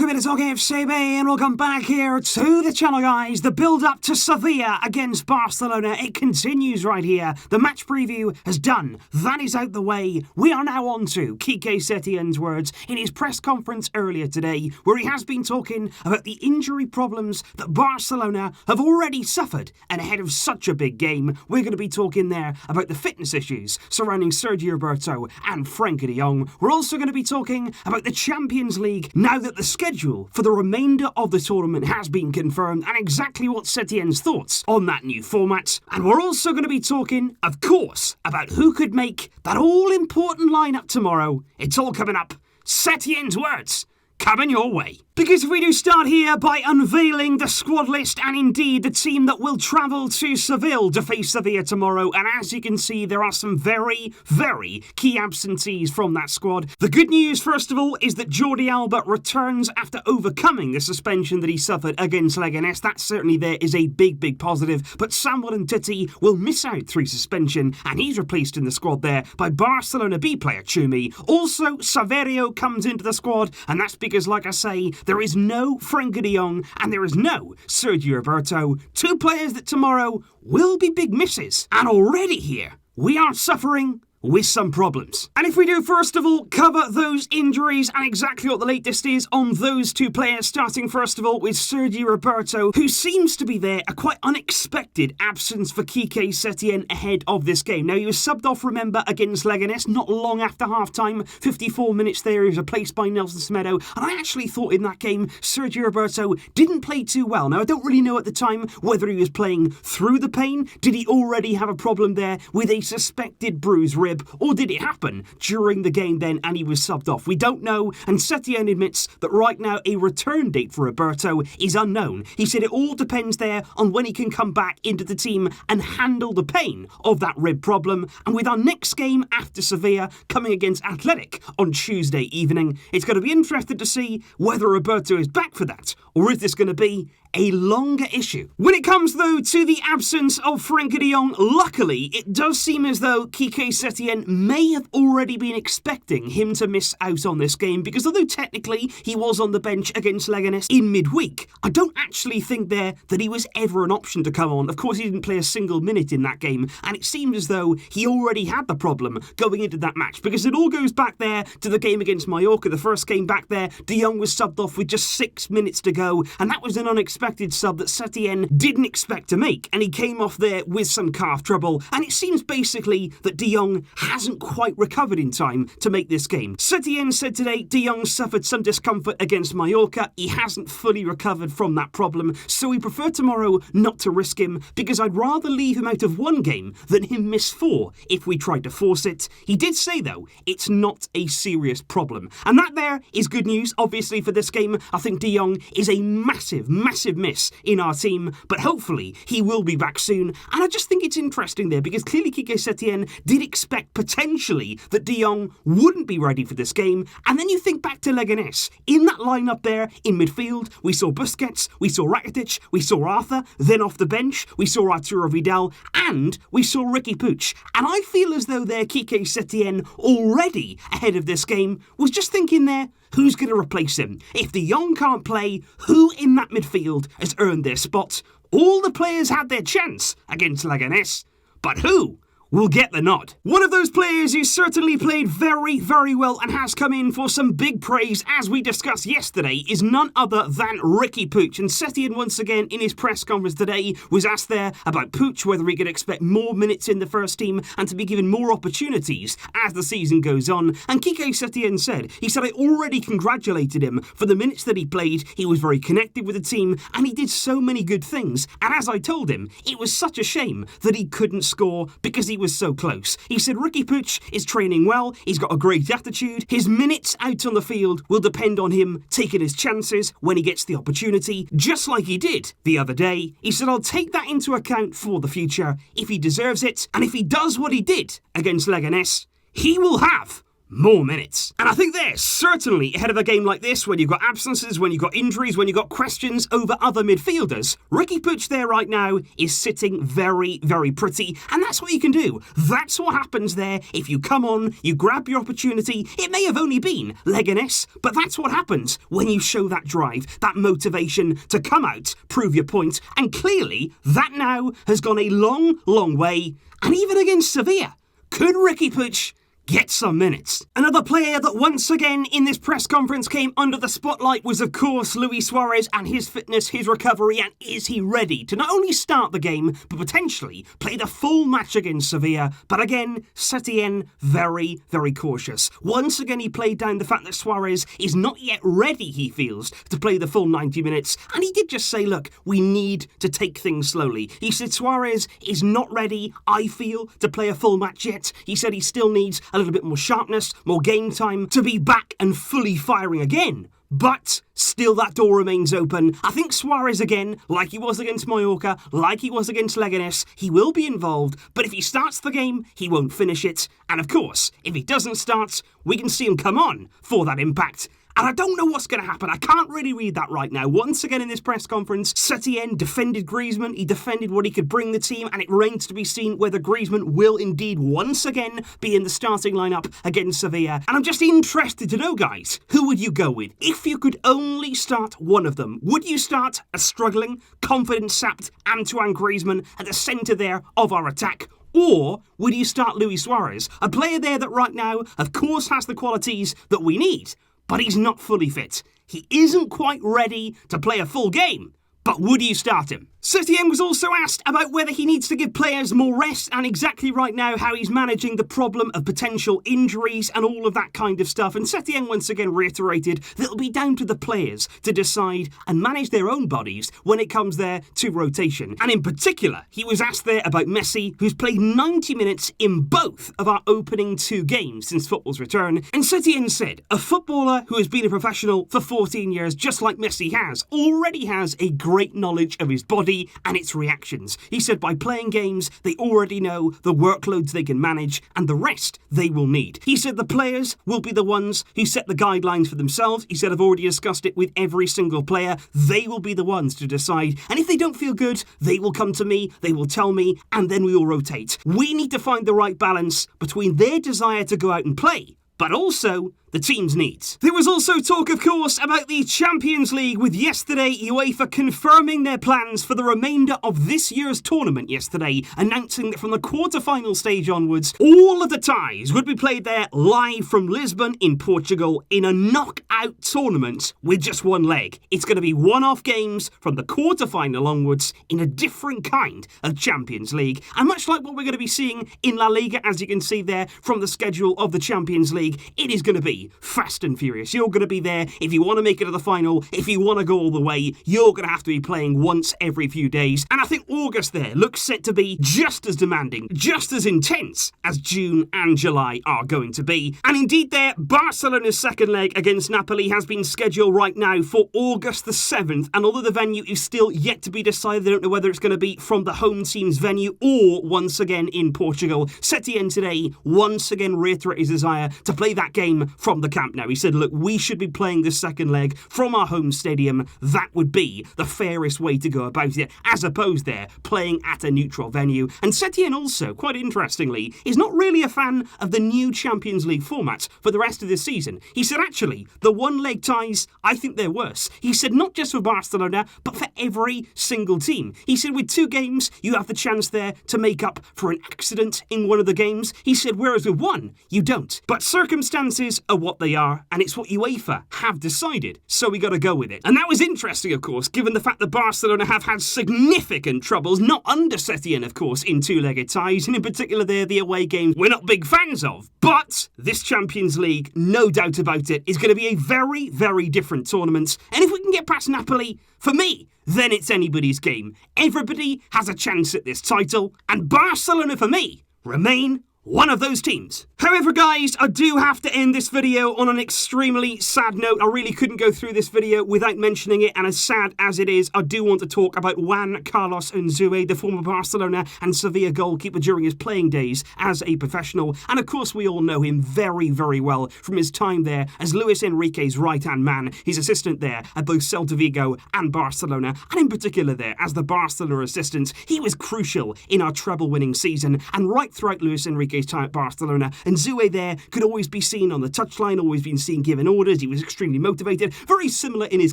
Welcome to TalkFCB and welcome back here to the channel, guys. The build-up to Sevilla against Barcelona, it continues right here. The match preview has done. That is out the way. We are now on to Quique Setien's words in his press conference earlier today, where he has been talking about the injury problems that Barcelona have already suffered. And ahead of such a big game, we're going to be talking there about the fitness issues surrounding Sergi, Roberto and Frenkie de Jong. We're also going to be talking about the Champions League now that the schedule for the remainder of the tournament has been confirmed and exactly what Setien's thoughts on that new format. And we're also going to be talking, of course, about who could make that all-important lineup tomorrow. It's all coming up. Setien's words coming your way. Because if we do start here by unveiling the squad list and indeed the team that will travel to Seville to face Sevilla tomorrow, and as you can see, there are some very, very key absentees from that squad. The good news, first of all, is that Jordi Alba returns after overcoming the suspension that he suffered against Leganés. That certainly there is a big, big positive, but Samuel Umtiti will miss out through suspension, and he's replaced in the squad there by Barcelona B player Chumi. Also, Saverio comes into the squad, and that's because, like I say, there is no Frenkie de Jong and there is no Sergi Roberto, two players that tomorrow will be big misses. And already here, we are suffering with some problems. And if we do, first of all, cover those injuries and exactly what the latest is on those two players, starting first of all with Sergi Roberto, who seems to be there, a quite unexpected absence for Quique Setien ahead of this game. Now, he was subbed off, remember, against Leganés not long after half-time, 54 minutes there, he was replaced by Nelson Semedo, and I actually thought in that game, Sergi Roberto didn't play too well. Now, I don't really know at the time whether he was playing through the pain, did he already have a problem there with a suspected bruised rib, or did it happen during the game then and he was subbed off? We don't know, and Setien admits that right now a return date for Roberto is unknown. He said it all depends there on when he can come back into the team and handle the pain of that rib problem. And with our next game after Sevilla coming against Athletic on Tuesday evening, it's going to be interesting to see whether Roberto is back for that, or is this going to be a longer issue. When it comes, though, to the absence of Frenkie de Jong, luckily, it does seem as though Quique Setien may have already been expecting him to miss out on this game, because although technically he was on the bench against Leganés in midweek, I don't actually think there that he was ever an option to come on. Of course, he didn't play a single minute in that game, and it seemed as though he already had the problem going into that match, because it all goes back there to the game against Mallorca, the first game back there. De Jong was subbed off with just 6 minutes to go, and that was an unexpected sub that Setien didn't expect to make, and he came off there with some calf trouble, and it seems basically that De Jong hasn't quite recovered in time to make this game. Setien said today De Jong suffered some discomfort against Mallorca. He hasn't fully recovered from that problem, so we prefer tomorrow not to risk him, because I'd rather leave him out of one game than him miss 4 if we tried to force it. He did say, though, it's not a serious problem, and that there is good news, obviously, for this game. I think De Jong is a massive, massive miss in our team, but hopefully he will be back soon. And I just think it's interesting there, because clearly Quique Setien did expect potentially that De Jong wouldn't be ready for this game. And then you think back to Leganés. In that lineup there in midfield, we saw Busquets, we saw Rakitic, we saw Arthur, then off the bench, we saw Arturo Vidal, and we saw Riqui Puig. And I feel as though there Quique Setien already ahead of this game was just thinking there, who's going to replace him? If De Jong can't play, who in that midfield has earned their spot? All the players had their chance against Leganés, but who will get the nod? One of those players who certainly played very, very well and has come in for some big praise, as we discussed yesterday, is none other than Riqui Puig. And Setien, once again, in his press conference today, was asked there about Puig, whether he could expect more minutes in the first team and to be given more opportunities as the season goes on. And Quique Setien said, I already congratulated him for the minutes that he played. He was very connected with the team, and he did so many good things. And as I told him, it was such a shame that he couldn't score because he was so close. He said Riqui Puig is training well, he's got a great attitude, his minutes out on the field will depend on him taking his chances when he gets the opportunity, just like he did the other day. He said, I'll take that into account for the future if he deserves it, and if he does what he did against Leganés, he will have more minutes. And I think they're certainly ahead of a game like this, when you've got absences, when you've got injuries, when you've got questions over other midfielders. Riqui Puig there right now is sitting very, very pretty, and that's what you can do. That's what happens there. If you come on, you grab your opportunity. It may have only been Leganes, but that's what happens when you show that drive, that motivation to come out, prove your point, and clearly that now has gone a long, long way. And even against Sevilla, could Riqui Puig get some minutes? Another player that once again in this press conference came under the spotlight was of course Luis Suárez and his fitness, his recovery, and is he ready to not only start the game but potentially play the full match against Sevilla. But again, Setien very, very cautious. Once again he played down the fact that Suárez is not yet ready, he feels, to play the full 90 minutes, and he did just say, look, we need to take things slowly. He said Suárez is not ready, I feel, to play a full match yet. He said he still needs a little bit more sharpness, more game time to be back and fully firing again. But still that door remains open. I think Suárez again, like he was against Mallorca, like he was against Leganes, he will be involved, but if he starts the game, he won't finish it. And of course, if he doesn't start, we can see him come on for that impact. And I don't know what's going to happen. I can't really read that right now. Once again in this press conference, Setien defended Griezmann. He defended what he could bring the team, and it remains to be seen whether Griezmann will indeed once again be in the starting lineup against Sevilla. And I'm just interested to know, guys, who would you go with? If you could only start one of them, would you start a struggling, confidence-sapped Antoine Griezmann at the centre there of our attack? Or would you start Luis Suárez, a player there that right now, of course, has the qualities that we need, but he's not fully fit. He isn't quite ready to play a full game. But would you start him? Setien was also asked about whether he needs to give players more rest, and exactly right now how he's managing the problem of potential injuries and all of that kind of stuff. And Setien once again reiterated that it'll be down to the players to decide and manage their own bodies when it comes there to rotation. And in particular, he was asked there about Messi, who's played 90 minutes in both of our opening 2 games since football's return. And Setien said, a footballer who has been a professional for 14 years, just like Messi has, already has a great knowledge of his body and its reactions. He said by playing games, they already know the workloads they can manage and the rest they will need. He said the players will be the ones who set the guidelines for themselves. He said I've already discussed it with every single player. They will be the ones to decide, and if they don't feel good, they will come to me, they will tell me, and then we will rotate. We need to find the right balance between their desire to go out and play, but also the team's needs. There was also talk, of course, about the Champions League, with yesterday UEFA confirming their plans for the remainder of this year's tournament yesterday, announcing that from the quarter-final stage onwards, all of the ties would be played there live from Lisbon in Portugal in a knockout tournament with just one leg. It's going to be one-off games from the quarter-final onwards in a different kind of Champions League. And much like what we're going to be seeing in La Liga, as you can see there from the schedule of the Champions League, it is going to be fast and furious. You're going to be there if you want to make it to the final. If you want to go all the way, you're going to have to be playing once every few days. And I think August there looks set to be just as demanding, just as intense as June and July are going to be. And indeed there, Barcelona's second leg against Napoli has been scheduled right now for August the 7th. And although the venue is still yet to be decided, they don't know whether it's going to be from the home team's venue or once again in Portugal. Setien today once again reiterated his desire to play that game from the camp now. He said, look, we should be playing this second leg from our home stadium. That would be the fairest way to go about it, as opposed there playing at a neutral venue. And Setien also, quite interestingly, is not really a fan of the new Champions League format for the rest of this season. He said, actually, the one-leg ties, I think they're worse. He said, not just for Barcelona, but for every single team. He said, with 2 games, you have the chance there to make up for an accident in one of the games. He said, whereas with one, you don't. But circumstances are what they are, and it's what UEFA have decided, so we got to go with it. And that was interesting, of course, given the fact that Barcelona have had significant troubles, not under Setien, of course, in 2-legged ties, and in particular there, the away games we're not big fans of. But this Champions League, no doubt about it, is going to be a very, very different tournament. And if we can get past Napoli, for me, then it's anybody's game. Everybody has a chance at this title, and Barcelona, for me, remain one of those teams. However, guys, I do have to end this video on an extremely sad note. I really couldn't go through this video without mentioning it, and as sad as it is, I do want to talk about Juan Carlos Unzue, the former Barcelona and Sevilla goalkeeper during his playing days as a professional. And of course, we all know him very, very well from his time there as Luis Enrique's right-hand man, his assistant there at both Celta Vigo and Barcelona, and in particular there as the Barcelona assistant. He was crucial in our treble-winning season, and right throughout Luis Enrique's time at Barcelona, Unzue there could always be seen on the touchline, always been seen giving orders. He was extremely motivated, very similar in his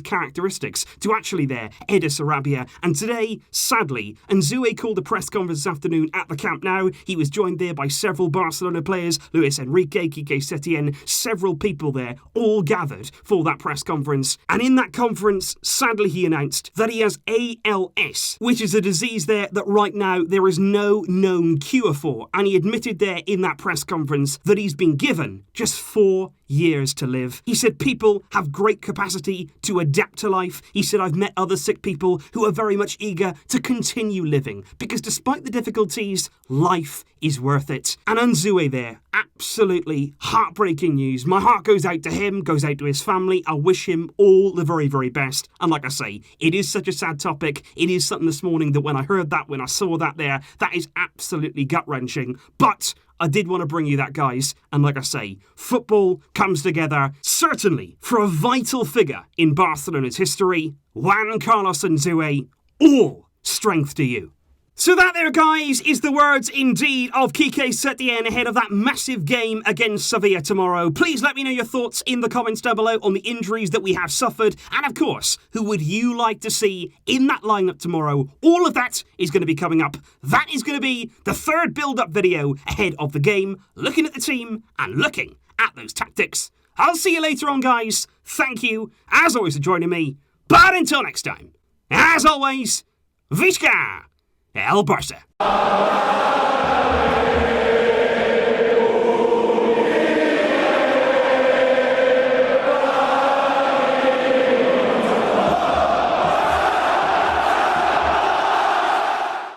characteristics to actually there Eder Sarabia. And today, sadly, Unzue called a press conference this afternoon at the Camp Nou. He was joined there by several Barcelona players, Luis Enrique, Quique Setien, several people there, all gathered for that press conference. And in that conference, sadly, he announced that he has ALS, which is a disease there that right now there is no known cure for. And he admitted there in that press conference that he's been given just 4 years to live. He said people have great capacity to adapt to life. He said, I've met other sick people who are very much eager to continue living because despite the difficulties, life is worth it. And Unzue there, absolutely heartbreaking news. My heart goes out to him, goes out to his family. I wish him all the very, very best. And like I say, it is such a sad topic. It is something this morning that when I heard that, when I saw that there, that is absolutely gut-wrenching. But I did want to bring you that, guys. And like I say, football comes together, certainly, for a vital figure in Barcelona's history, Juan Carlos Unzue. All strength to you. So that there, guys, is the words indeed of Quique Setien ahead of that massive game against Sevilla tomorrow. Please let me know your thoughts in the comments down below on the injuries that we have suffered. And of course, who would you like to see in that lineup tomorrow? All of that is going to be coming up. That is going to be the third build-up video ahead of the game, looking at the team and looking at those tactics. I'll see you later on, guys. Thank you, as always, for joining me. But until next time, as always, Visca! El Barça.